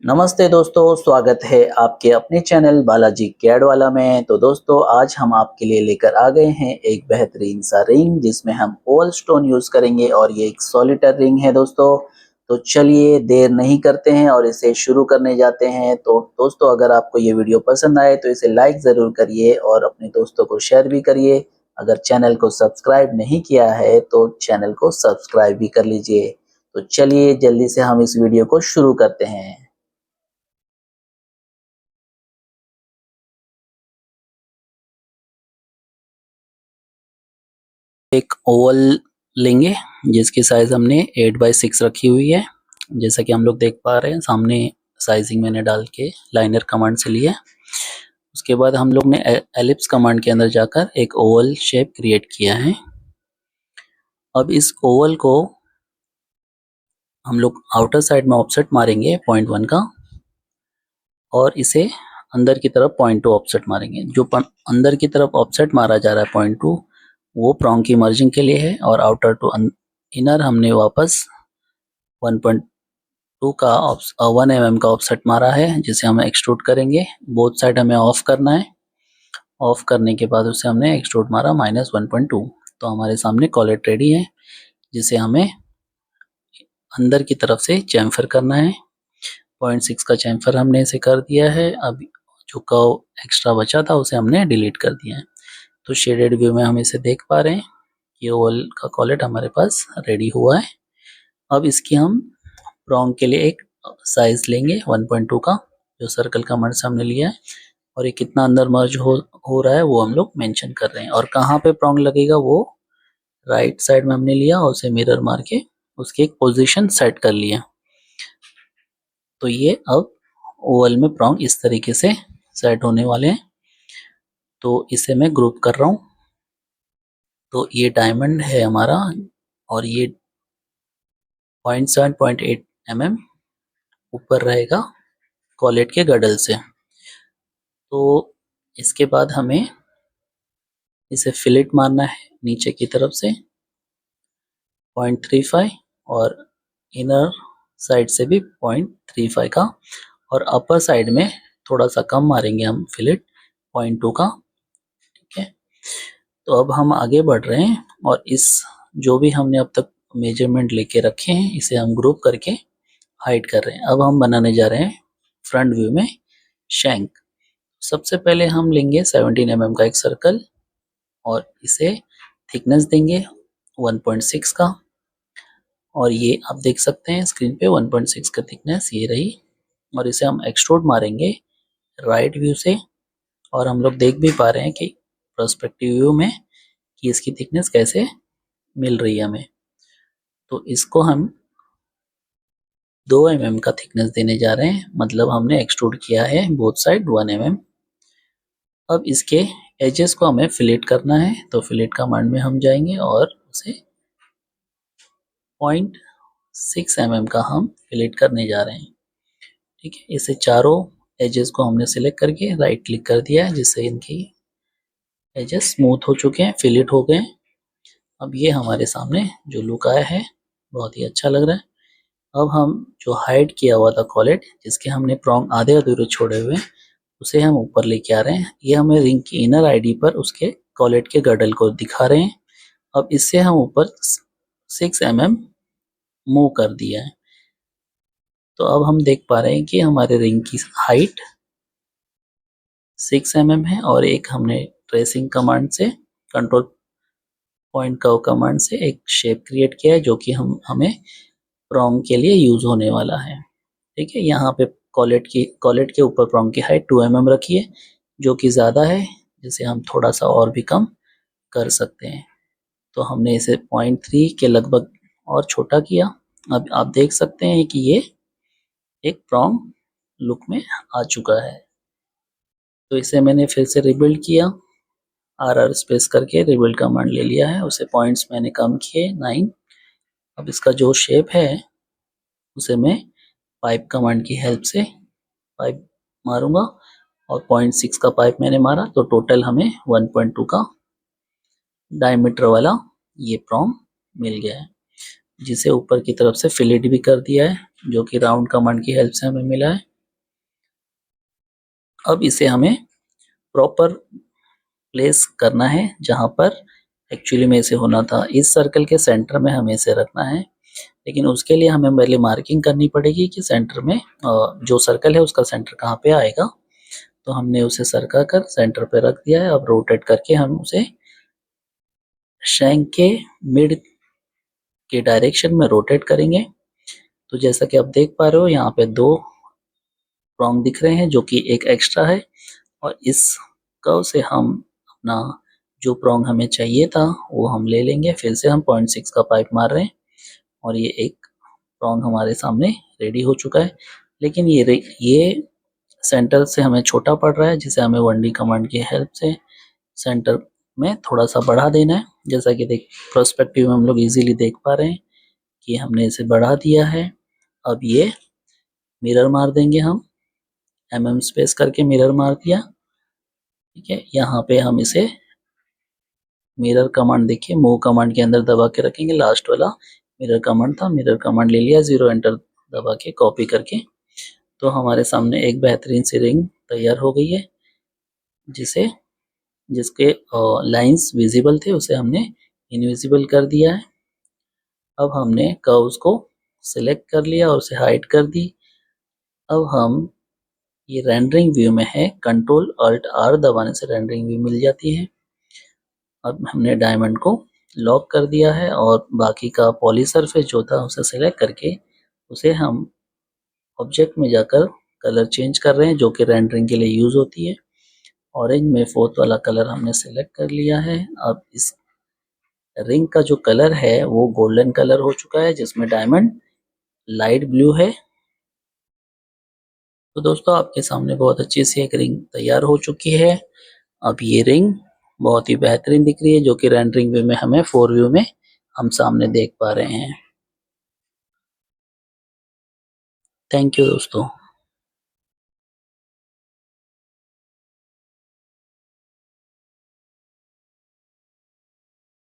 नमस्ते दोस्तों, स्वागत है आपके अपने चैनल बालाजी कैड वाला में। तो दोस्तों आज हम आपके लिए लेकर आ गए हैं एक बेहतरीन सा रिंग जिसमें हम ओवल स्टोन यूज़ करेंगे और ये एक सॉलिटर रिंग है दोस्तों। तो चलिए देर नहीं करते हैं और इसे शुरू करने जाते हैं। तो दोस्तों अगर आपको ये वीडियो पसंद आए तो इसे लाइक ज़रूर करिए और अपने दोस्तों को शेयर भी करिए। अगर चैनल को सब्सक्राइब नहीं किया है तो चैनल को सब्सक्राइब भी कर लीजिए। तो चलिए जल्दी से हम इस वीडियो को शुरू करते हैं। एक ओवल लेंगे जिसकी साइज हमने 8x6 रखी हुई है। जैसा कि हम लोग देख पा रहे हैं सामने साइजिंग मैंने डाल के लाइनर कमांड से लिया। उसके बाद हम लोग ने एलिप्स कमांड के अंदर जाकर एक ओवल शेप क्रिएट किया है। अब इस ओवल को हम लोग आउटर साइड में ऑफसेट मारेंगे 0.1 का और इसे अंदर की तरफ 0.2 ऑफसेट मारेंगे। जो अंदर की तरफ ऑफसेट मारा जा रहा है 0.2 वो प्रॉन्ग की मर्जिंग के लिए है और आउटर टू इनर हमने वापस 1.2 का 1 mm का ऑफसेट मारा है जिसे हम एक्सट्रूड करेंगे। बोथ साइड हमें ऑफ करना है। ऑफ करने के बाद उसे हमने एक्सट्रूड मारा -1.2। तो हमारे सामने कॉलेट रेडी है जिसे हमें अंदर की तरफ से चैम्फर करना है। 0.6 का चैम्फर हमने इसे कर दिया है। अब जो कर्व एक्स्ट्रा बचा था उसे हमने डिलीट कर दिया है। तो शेडेड व्यू में हम इसे देख पा रहे हैं कि ओवल का कॉलेट हमारे पास रेडी हुआ है। अब इसकी हम प्रॉन्ग के लिए एक साइज लेंगे 1.2 का जो सर्कल का मर्ज हमने लिया है और ये कितना अंदर मर्ज हो रहा है वो हम लोग मेंशन कर रहे हैं। और कहाँ पे प्रॉन्ग लगेगा वो राइट साइड में हमने लिया और उसे मिरर मार के उसकी एक पोजीशन सेट कर लिया। तो ये अब ओवल में प्रॉन्ग इस तरीके से सेट होने वाले हैं। तो इसे मैं ग्रुप कर रहा हूँ। तो ये डायमंड है हमारा और ये 0.7 0.8 mm ऊपर रहेगा कॉलेट के गडल से। तो इसके बाद हमें इसे फिलेट मारना है नीचे की तरफ से 0.35 और इनर साइड से भी 0.35 का और अपर साइड में थोड़ा सा कम मारेंगे हम फिलेट 0.2 का। ठीक है, तो अब हम आगे बढ़ रहे हैं और इस जो भी हमने अब तक मेजरमेंट लेके रखे हैं इसे हम ग्रुप करके हाइड कर रहे हैं। अब हम बनाने जा रहे हैं फ्रंट व्यू में शैंक। सबसे पहले हम लेंगे 17 mm का एक सर्कल और इसे थिकनेस देंगे 1.6 का और ये आप देख सकते हैं स्क्रीन पे 1.6 का थिकनेस ये रही। और इसे हम एक्सट्रूड मारेंगे राइट व्यू से और हम लोग देख भी पा रहे हैं कि पर्सपेक्टिव व्यू में कि इसकी थिकनेस कैसे मिल रही है हमें। तो इसको हम 2 mm का थिकनेस देने जा रहे हैं, मतलब हमने एक्सट्रूड किया है बोथ साइड 1 mm। अब इसके एजेस को हमें फिलेट करना है। तो फिलेट कमांड में हम जाएंगे और उसे 0.6 mm का हम फिलेट करने जा रहे हैं। ठीक है, इसे चारों एजेस को हमने सिलेक्ट करके राइट क्लिक कर दिया है जिससे इनकी एजेस स्मूथ हो चुके हैं, फिलेट हो गए। अब ये हमारे सामने जो लुक आया है बहुत ही अच्छा लग रहा है। अब हम जो हाइड किया हुआ था कॉलेट जिसके हमने प्रॉन्ग आधे अधूरे छोड़े हुए उसे हम ऊपर लेके आ रहे हैं। ये हमें रिंग की इनर आईडी पर उसके कॉलेट के गर्डल को दिखा रहे हैं। अब इससे हम ऊपर 6 mm मूव कर दिया है। तो अब हम देख पा रहे हैं कि हमारे रिंग की हाइट 6 mm है और एक हमने ट्रेसिंग कमांड से कंट्रोल पॉइंट कर्व कमांड से एक शेप क्रिएट किया है जो कि हमें प्रॉन्ग के लिए यूज होने वाला है। ठीक है, यहाँ पे कॉलेट के ऊपर प्रॉन्ग की हाइट 2 mm रखी है जो कि ज़्यादा है, जिसे हम थोड़ा सा और भी कम कर सकते हैं। तो हमने इसे 0.3 के लगभग और छोटा किया। अब आप देख सकते हैं कि ये एक प्रॉन्ग लुक में आ चुका है। तो इसे मैंने फिर से रिबिल्ड किया, RR स्पेस करके रिबिल्ड कमांड ले लिया है। उसे पॉइंट्स मैंने कम किए 9। अब इसका जो शेप है उसे मैं पाइप कमांड की हेल्प से पाइप मारूंगा और 0.6 का पाइप मैंने मारा तो टोटल हमें 1.2 का डायमीटर वाला ये प्रॉन्ग मिल गया है जिसे ऊपर की तरफ से फिलेट भी कर दिया है जो कि राउंड कमांड की हेल्प से हमें मिला है। अब इसे हमें प्रॉपर प्लेस करना है जहाँ पर एक्चुअली में इसे होना था। इस सर्कल के सेंटर में हमें इसे रखना है, लेकिन उसके लिए हमें पहले मार्किंग करनी पड़ेगी कि सेंटर में जो सर्कल है उसका सेंटर कहाँ पे आएगा। तो हमने उसे सरका कर सेंटर पे रख दिया है। अब रोटेट करके हम उसे शैंक के मिड के डायरेक्शन में रोटेट करेंगे। तो जैसा कि आप देख पा रहे हो यहाँ पे 2 प्रोंग दिख रहे हैं जो कि एक एक्स्ट्रा है, और इस कर्व से हम अपना जो प्रोंग हमें चाहिए था वो हम ले लेंगे। फिर से हम 0.6 का पाइप मार रहे हैं और ये एक प्रोंग हमारे सामने रेडी हो चुका है। लेकिन ये सेंटर से हमें छोटा पड़ रहा है, जिसे हमें 1D कमांड की हेल्प से सेंटर में थोड़ा सा बढ़ा देना है। जैसा कि देख पर्सपेक्टिव में हम लोग इजीली देख पा रहे हैं कि हमने इसे बढ़ा दिया है। अब ये मिरर मार देंगे हम, स्पेस करके मिरर मार दिया। ठीक है, यहाँ पे हम इसे मिरर कमांड देखिए मूव कमांड के अंदर दबा के रखेंगे। लास्ट वाला मिरर कमांड था, मिरर कमांड ले लिया, 0 एंटर दबा के कॉपी करके। तो हमारे सामने एक बेहतरीन सी रिंग तैयार हो गई है, जिसके लाइंस विजिबल थे उसे हमने इनविजिबल कर दिया है। अब हमने कर्व्स को सिलेक्ट कर लिया और उसे हाइड कर दी। अब हम ये रेंडरिंग व्यू में है, कंट्रोल अल्ट आर दबाने से रेंडरिंग व्यू मिल जाती है। अब हमने डायमंड को लॉक कर दिया है और बाकी का पॉली सरफेस जो था उसे सिलेक्ट करके उसे हम ऑब्जेक्ट में जाकर कलर चेंज कर रहे हैं, जो कि रेंडरिंग के लिए यूज होती है। ऑरेंज में 4th वाला कलर हमने सिलेक्ट कर लिया है। अब इस रिंग का जो कलर है वो गोल्डन कलर हो चुका है, जिसमें डायमंड लाइट ब्लू है। तो दोस्तों आपके सामने बहुत अच्छी सी एक रिंग तैयार हो चुकी है। अब ये रिंग बहुत ही बेहतरीन दिख रही है, जो कि रेंडरिंग व्यू में हमें 4 व्यू में हम सामने देख पा रहे हैं। थैंक यू दोस्तों।